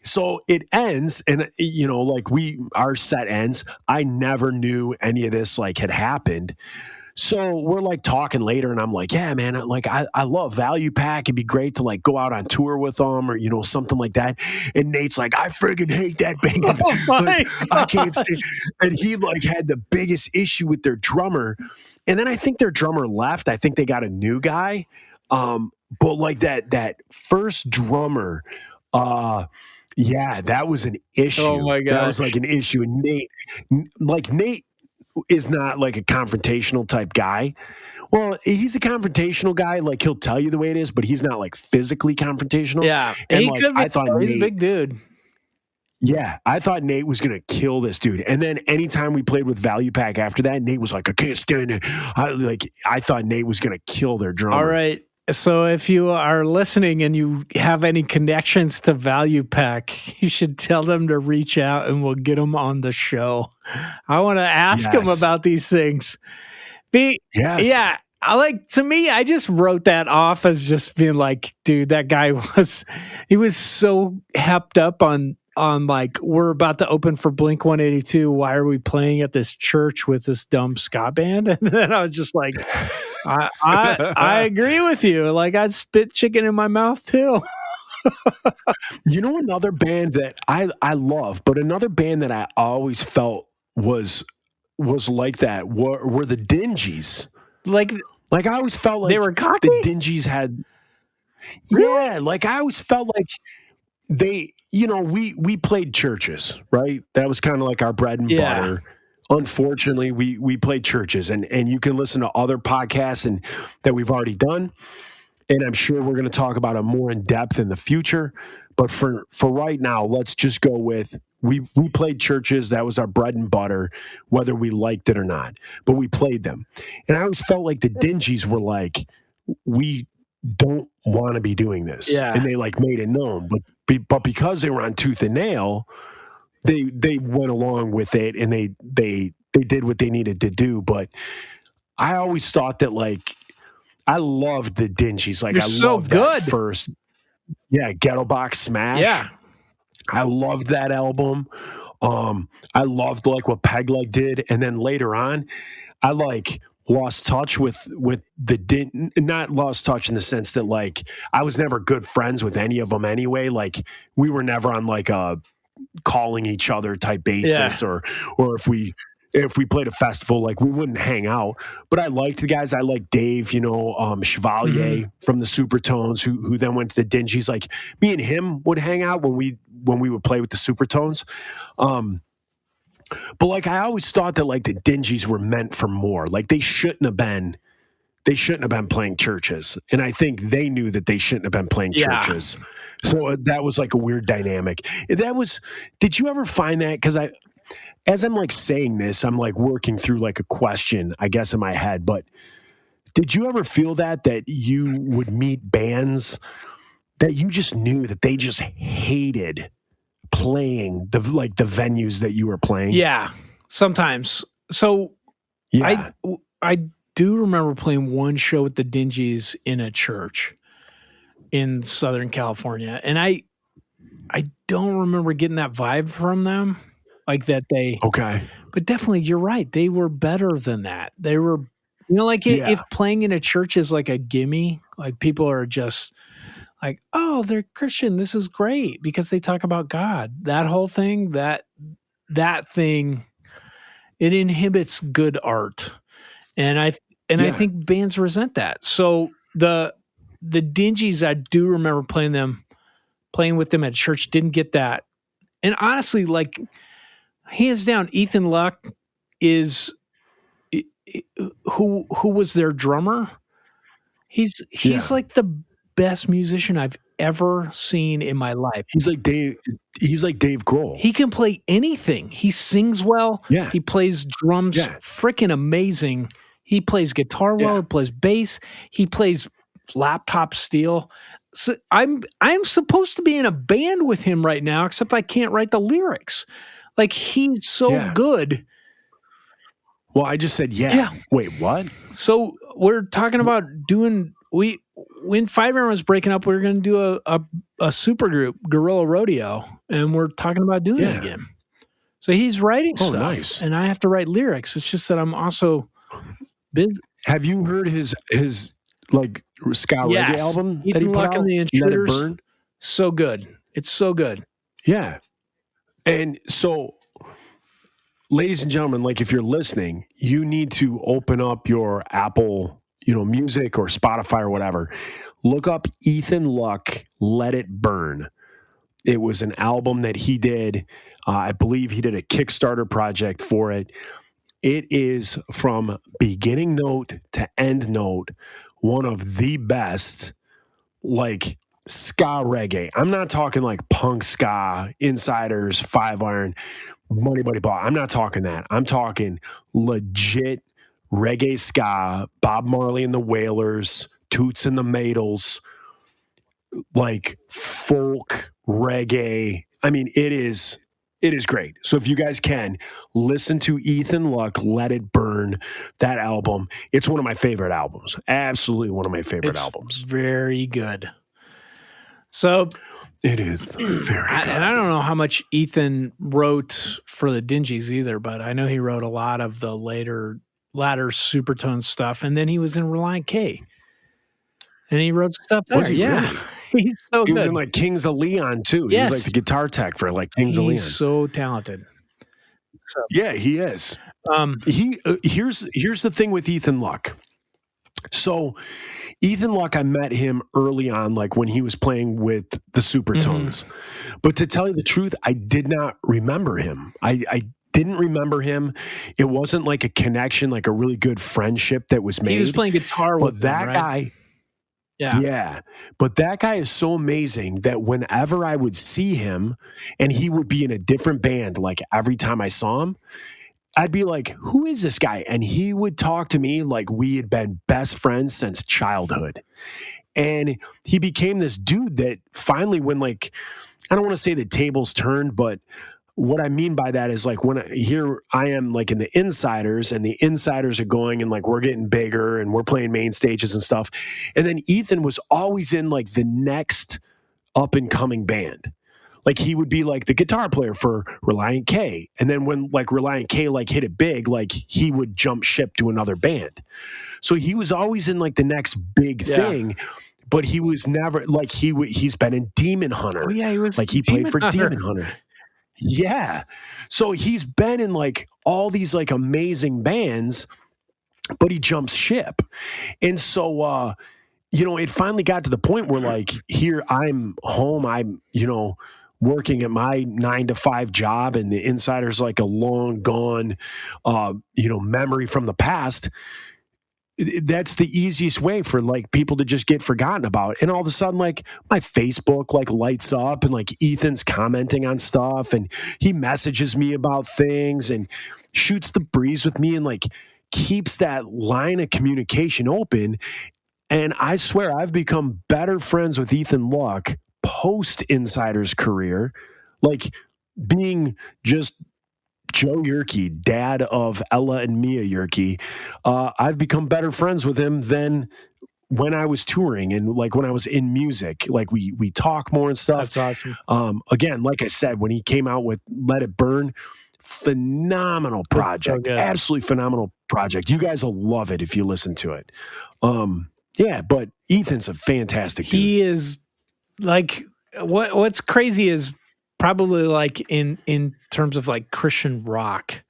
So it ends and, like our set ends. I never knew any of this like had happened. So we're like talking later and I'm like, yeah, man, I love Value Pack. It'd be great to like go out on tour with them or, something like that. And Nate's like, I friggin' hate that band. I can't stand. And he like had the biggest issue with their drummer. And then I think their drummer left. I think they got a new guy. But like that first drummer, yeah, that was an issue. Oh my God. That was like an issue. And Nate is not like a confrontational type guy. Well, he's a confrontational guy. Like he'll tell you the way it is, but he's not like physically confrontational. Yeah. And like, I thought he's a big dude. Yeah. I thought Nate was going to kill this dude. And then anytime we played with Value Pack after that, Nate was like, I can't stand it. I thought Nate was going to kill their drummer. All right. So if you are listening and you have any connections to Value Pack, you should tell them to reach out and we'll get them on the show. I want to ask them about these things. Yeah. To me, I just wrote that off as just being like, dude, that guy he was so hepped up on like, we're about to open for Blink 182. Why are we playing at this church with this dumb ska band? And then I was just like, I agree with you. Like I'd spit chicken in my mouth too. Another band that I love, but another band that I always felt was like that were the Dingees. Like I always felt like they were cocky? The Dingees had, yeah. Like I always felt like they, we played churches, right? That was kind of like our bread and butter. Unfortunately, we played churches, and you can listen to other podcasts and that we've already done. And I'm sure we're going to talk about it more in depth in the future. But for right now, let's just go with we played churches. That was our bread and butter, whether we liked it or not. But we played them. And I always felt like the Dingees were like, we don't want to be doing this. Yeah. And they like made it known. But because they were on tooth and nail, they went along with it and they did what they needed to do. But I always thought that like I loved the Dingees. Like I loved that first. Yeah, Ghetto Box Smash. Yeah. I loved that album. I loved like what Peg Leg did. And then later on, I like lost touch with not lost touch in the sense that like I was never good friends with any of them anyway. Like we were never on like a calling each other type basis or if we played a festival, like we wouldn't hang out, but I liked the guys. I liked Dave, Chevalier from the Supertones who then went to the Dingees. Like me and him would hang out when we would play with the Supertones. But like, I always thought that like the Dingees were meant for more. Like they shouldn't have been playing churches. And I think they knew that they shouldn't have been playing churches. So that was like a weird dynamic. Did you ever find that? Cause as I'm like saying this, I'm like working through like a question, I guess, in my head. But did you ever feel that you would meet bands that you just knew that they just hated playing the venues that you were playing? Yeah, sometimes. So yeah. I do remember playing one show with the Dingees in a church in Southern California, and I don't remember getting that vibe from them. Like that okay. But definitely you're right. They were better than that. They were, if playing in a church is like a gimme, like people are just like, oh, they're Christian. This is great because they talk about God. That whole thing, that thing It inhibits good art. And I Yeah. think bands resent that. So the Dingies, I do remember playing with them at church, didn't get that. And honestly, like hands down, Ethan Luck is who was their drummer. He's Yeah. like the best musician I've ever seen in my life. He's like Dave Grohl. He can play anything. He sings well. Yeah. He plays drums Yeah. freaking amazing. He plays guitar well. Yeah. He plays bass. He plays laptop steel. So I'm supposed to be in a band with him right now, except I can't write the lyrics. Like he's so Yeah. good. Well, I just said yeah. Yeah. Wait, what? So we're talking about doing when Five Iron was breaking up, we were going to do a super group, Guerrilla Rodeo, and we're talking about doing it again. So he's writing stuff, nice. and I have to write lyrics. It's just that I'm also busy. Have you heard his like ska reggae album that he Ethan put Luck out? and the Let It Intruders. Burn? So good. It's so good. Yeah. And so, ladies and gentlemen, like if you're listening, you need to open up your Apple, Music or Spotify or whatever. Look up Ethan Luck, Let It Burn. It was an album that he did. I believe he did a Kickstarter project for it. It is from beginning note to end note, one of the best, like ska reggae. I'm not talking like punk ska, Insiders, Five Iron, Money Buddy Ball. I'm not talking that. I'm talking legit reggae ska, Bob Marley and the Wailers, Toots and the Maytals, like folk reggae. I mean, it is great. So if you guys can listen to Ethan Luck, Let It Burn, that album. It's one of my favorite albums. Absolutely one of my favorite albums. Very good. So it is very good. And I don't know how much Ethan wrote for the Dingies either, but I know he wrote a lot of the latter Supertone stuff. And then he was in Reliant K. And he wrote stuff there. Was he yeah. really? He's so good. He was in like Kings of Leon too. Yes. He was like the guitar tech for like Kings of Leon. He's so talented. So, yeah, he is. Here's the thing with Ethan Luck. So Ethan Luck, I met him early on, like when he was playing with the Supertones. Mm-hmm. But to tell you the truth, I did not remember him. I didn't remember him. It wasn't like a connection, like a really good friendship that was made. He was playing guitar with that right? guy. Yeah. But that guy is so amazing that whenever I would see him and he would be in a different band, like every time I saw him, I'd be like, who is this guy? And he would talk to me like we had been best friends since childhood. And he became this dude that finally, when like, I don't want to say the tables turned, but what I mean by that is like when here I am like in the Insiders and the Insiders are going and like we're getting bigger and we're playing main stages and stuff. And then Ethan was always in like the next up and coming band. Like he would be like the guitar player for Reliant K. And then when like Reliant K like hit it big, like he would jump ship to another band. So he was always in like the next big thing. But he was never like he's been in Demon Hunter. Oh yeah, he was like he played for Demon Hunter. Yeah. So he's been in like all these like amazing bands, but he jumps ship. And so, it finally got to the point where like here I'm home, I'm, working at my 9-to-5 job and the Insider's like a long gone, memory from the past. That's the easiest way for like people to just get forgotten about. And all of a sudden, like my Facebook like lights up and like Ethan's commenting on stuff and he messages me about things and shoots the breeze with me and like keeps that line of communication open. And I swear I've become better friends with Ethan Luck post Insider's career, like being just Joe Yerke, dad of Ella and Mia Yerke. I've become better friends with him than when I was touring and like when I was in music. Like we talk more and stuff. That's awesome. Again, like I said, when he came out with Let It Burn, phenomenal project. So absolutely phenomenal project. You guys will love it if you listen to it. But Ethan's a fantastic dude. He is like what's crazy is probably like in terms of like Christian rock,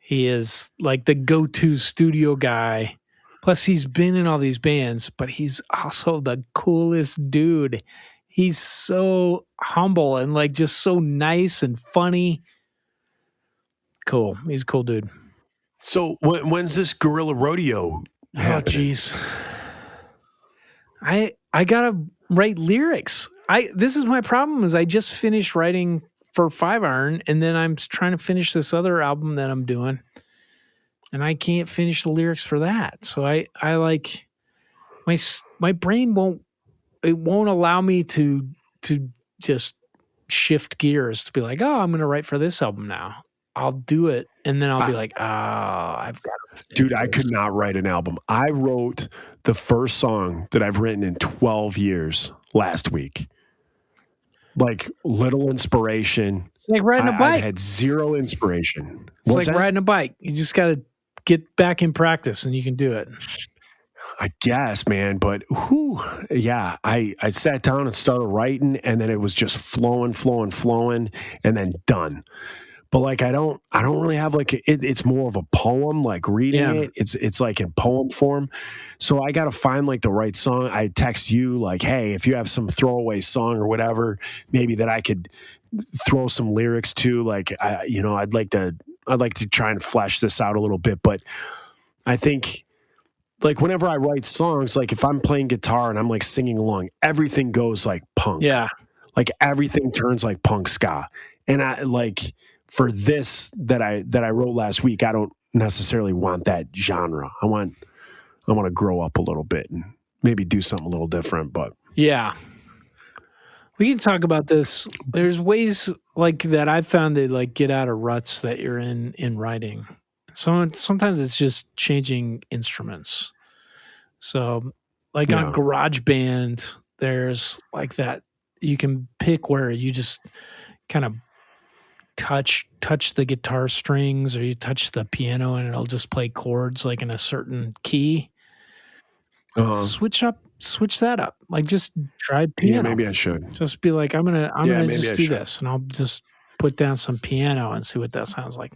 He is like the go-to studio guy. Plus, he's been in all these bands, but he's also the coolest dude. He's so humble and like just so nice and funny. Cool. He's a cool dude. So when's this Gorilla Rodeo happening? Oh, jeez. I gotta write lyrics. This is my problem. Is I just finished writing for Five Iron, and then I'm trying to finish this other album that I'm doing, and I can't finish the lyrics for that. So I like my brain won't allow me to just shift gears to be like, oh, I'm going to write for this album now. I'll do it, and then I'll be like, oh, I've got to. Dude, I could not write an album. I wrote the first song that I've written in 12 years last week. Like, little inspiration. It's like riding a bike. I had zero inspiration. It's like riding a bike. You just got to get back in practice, and you can do it. I guess, man, but I sat down and started writing, and then it was just flowing, and then done. But like I don't really have like it's more of a poem, like reading it. It's like in poem form. So I got to find like the right song. I text you like, hey, if you have some throwaway song or whatever, maybe that I could throw some lyrics to. Like I'd like to try and flesh this out a little bit. But I think like whenever I write songs, like if I'm playing guitar and I'm like singing along, everything goes like punk. Yeah, like everything turns like punk ska, and I like. For this that I wrote last week, I don't necessarily want that genre. I want to grow up a little bit and maybe do something a little different. But yeah, we can talk about this. There's ways like that I've found to like get out of ruts that you're in writing. So sometimes it's just changing instruments. So like on GarageBand, there's like that you can pick where you just kind of touch the guitar strings, or you touch the piano and it'll just play chords like in a certain key. Switch that up. Like just try piano. Yeah, maybe I should. Just be like, I'm gonna just do this, and I'll just put down some piano and see what that sounds like.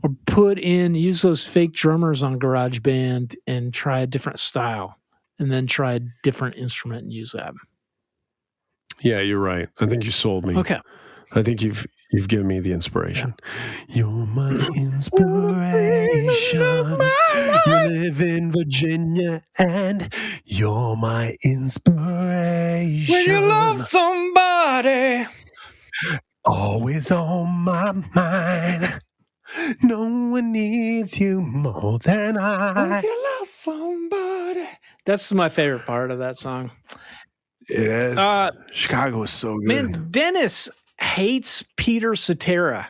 Or use those fake drummers on GarageBand and try a different style, and then try a different instrument and use that. Yeah, you're right. I think you sold me. Okay. I think you've given me the inspiration. Yeah. You're my inspiration. You live in Virginia and you're my inspiration. When you love somebody, always on my mind. No one needs you more than I. When you love somebody. That's my favorite part of that song. It is. Chicago is so good. Man, Dennis hates Peter Cetera.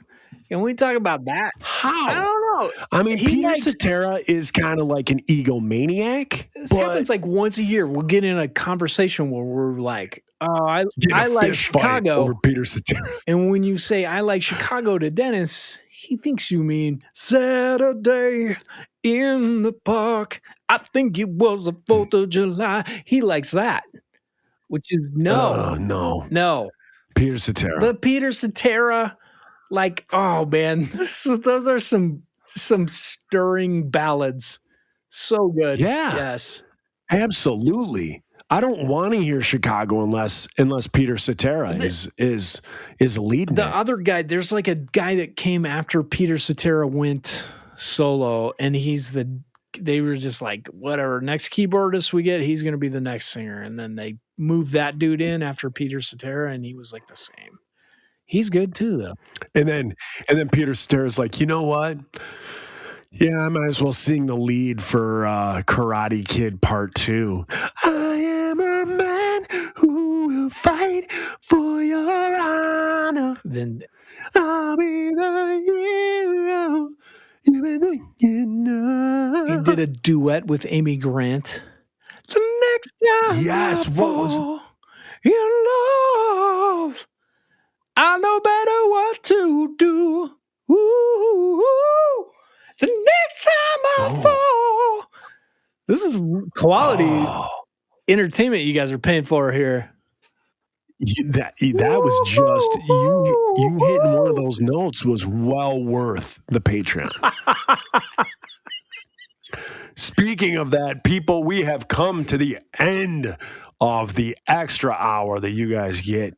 Can we talk about that? How? I don't know. I mean, Peter Cetera is kind of like an egomaniac. This happens like once a year. We'll get in a conversation where we're like, I like Chicago over Peter Cetera. And when you say I like Chicago to Dennis, he thinks you mean Saturday in the park. I think it was the 4th of July. He likes that, which is no. Peter Cetera. But Peter Cetera, like, oh man, those are some stirring ballads. So good. Yeah. Yes. Absolutely. I don't want to hear Chicago unless Peter Cetera is leading the other guy. There's like a guy that came after Peter Cetera went solo, and they were just like, whatever, next keyboardist we get, he's going to be the next singer. And then they moved that dude in after Peter Cetera, and he was like the same. He's good too, though. And then Peter Cetera's like, you know what? Yeah, I might as well sing the lead for Karate Kid Part 2. I am a man who will fight for your honor. Then I'll be the hero you've been thinking of. He did a duet with Amy Grant. The next time yes, what was in love, I know better what to do. Ooh, the next time I fall. This is quality entertainment you guys are paying for here. That was just you hitting one of those notes was well worth the Patreon. Speaking of that, people, we have come to the end of the extra hour that you guys get.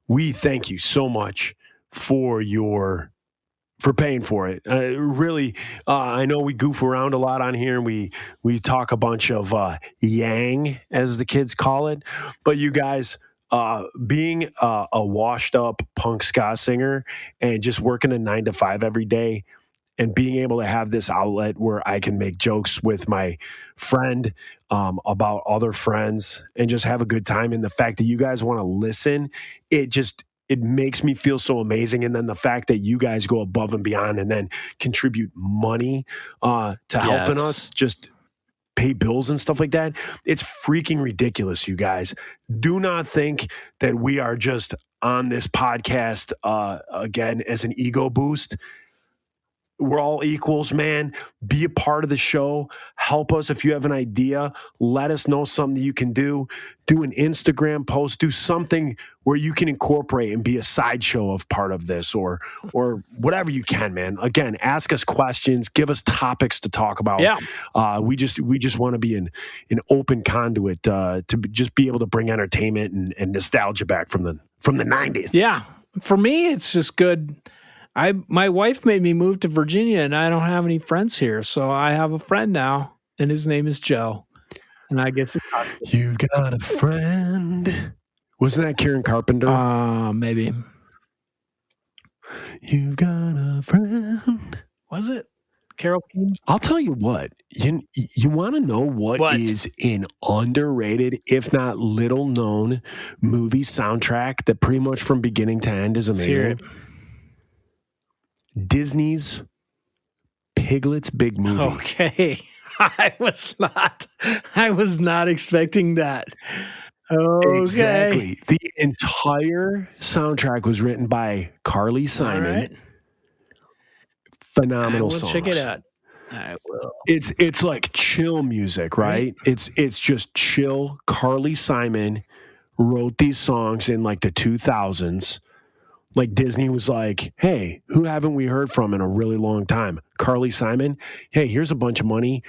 We thank you so much for paying for it. Really, I know we goof around a lot on here, and we talk a bunch of yang, as the kids call it. But you guys, being a washed up punk ska singer and just working a 9 to 5 every day, and being able to have this outlet where I can make jokes with my friend about other friends and just have a good time. And the fact that you guys want to listen, it makes me feel so amazing. And then the fact that you guys go above and beyond and then contribute money to helping us just pay bills and stuff like that. It's freaking ridiculous, you guys. Do not think that we are just on this podcast again as an ego boost. We're all equals, man. Be a part of the show. Help us if you have an idea. Let us know something you can do. Do an Instagram post. Do something where you can incorporate and be a sideshow of part of this, or whatever you can, man. Again, ask us questions. Give us topics to talk about. Yeah. We just want to be an open conduit to just be able to bring entertainment and nostalgia back from the 90s. Yeah. For me, it's just good. My wife made me move to Virginia, and I don't have any friends here. So I have a friend now, and his name is Joe. And I get to talk to him. You've got a friend. Wasn't that Karen Carpenter? Maybe. You've got a friend. Was it Carol King? I'll tell you what. You want to know what is an underrated, if not little known, movie soundtrack that pretty much from beginning to end is amazing? Disney's Piglet's Big Movie. Okay. I was not expecting that. Okay. Exactly. The entire soundtrack was written by Carly Simon. All right. Phenomenal songs. Check it out. I will. It's like chill music, right? It's just chill. Carly Simon wrote these songs in like the 2000s. Like Disney was like, hey, who haven't we heard from in a really long time? Carly Simon. Hey, here's a bunch of money.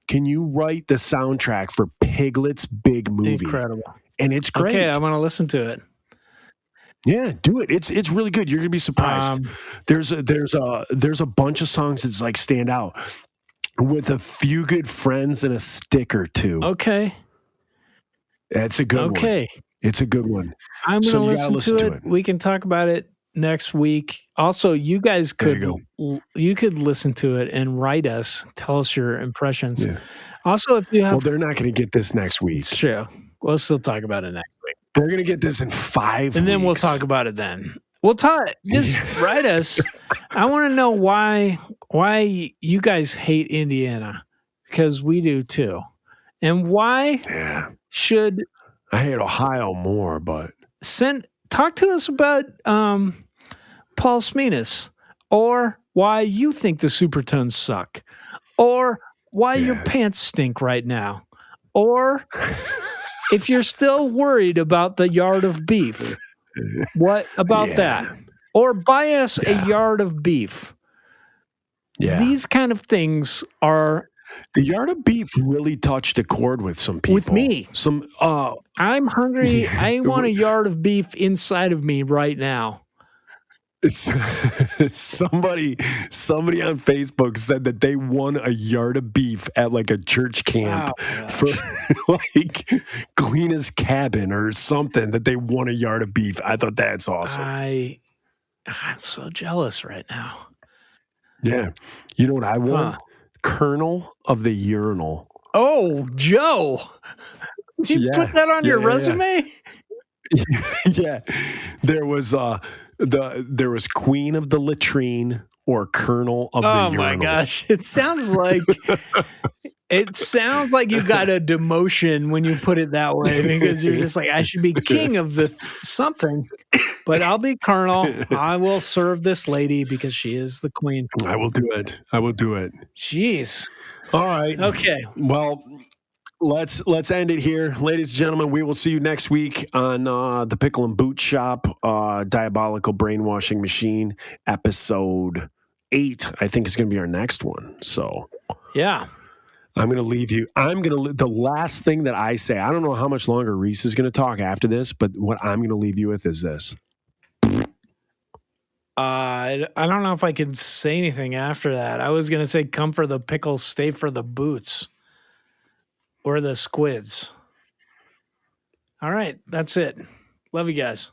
Can you write the soundtrack for Piglet's Big Movie? Incredible. And it's great. Okay, I'm going to listen to it. Yeah, do it. It's really good. You're going to be surprised. There's a bunch of songs that's like stand out with a few good friends and a stick or two. Okay. That's a good one. It's a good one. I'm going to listen to it. We can talk about it next week. Also, you guys could listen to it and write us, tell us your impressions. Yeah. Also, if you have, well, they're not going to get this next week. It's true. We'll still talk about it next week. They're going to get this in 5 weeks. And then we'll talk about it then. We'll talk. Just write us. I want to know why you guys hate Indiana, because we do too, and why should I hate Ohio more, but talk to us about Paul Smenis, or why you think the Supertones suck, or why your pants stink right now, or if you're still worried about the yard of beef, what about that? Or buy us a yard of beef. Yeah. These kind of things are... The yard of beef really touched a chord with some people. With me. I'm hungry. I want a yard of beef inside of me right now. Somebody on Facebook said that they won a yard of beef at like a church camp for like Cleanest Cabin or something, that they won a yard of beef. I thought that's awesome. I'm so jealous right now. Yeah. You know what I want? Colonel of the Urinal. Oh, Joe. Did you put that on your resume? Yeah. There was Queen of the Latrine or Colonel of the Urinal. Oh my gosh. It sounds like you got a demotion when you put it that way, because you're just like, I should be king of the something, but I'll be Colonel. I will serve this lady because she is the queen. I will do it. Jeez. All right. Okay. Well, let's end it here, ladies and gentlemen. We will see you next week on the Pickle and Boot Shop, Diabolical Brainwashing Machine, episode 8. I think is going to be our next one. So Yeah. I'm going to leave you. The last thing that I say. I don't know how much longer Reese is going to talk after this, but what I'm going to leave you with is this. I don't know if I can say anything after that. I was going to say, come for the pickles, stay for the boots. Or the squids. All right. That's it. Love you guys.